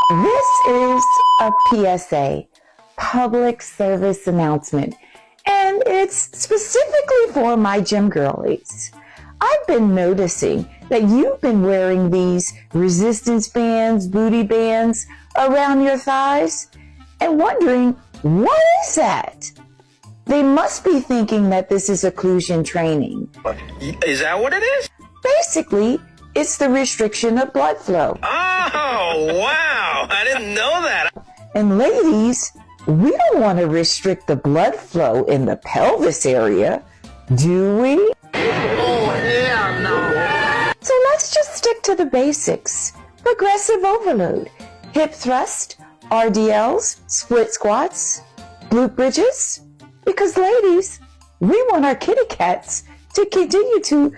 This is a PSA, public service announcement, and it's specifically for my gym girlies. I've been noticing that you've been wearing these resistance bands, booty bands around your thighs and wondering, what is that? They must be thinking that this is occlusion training. Is that what it is? Basically, it's the restriction of blood flow. Oh, wow. I didn't know that. And ladies, we don't want to restrict the blood flow in the pelvis area, do we? Oh, hell no. So let's just stick to the basics. Progressive overload, hip thrust, RDLs, split squats, glute bridges. Because ladies, we want our kitty cats to continue to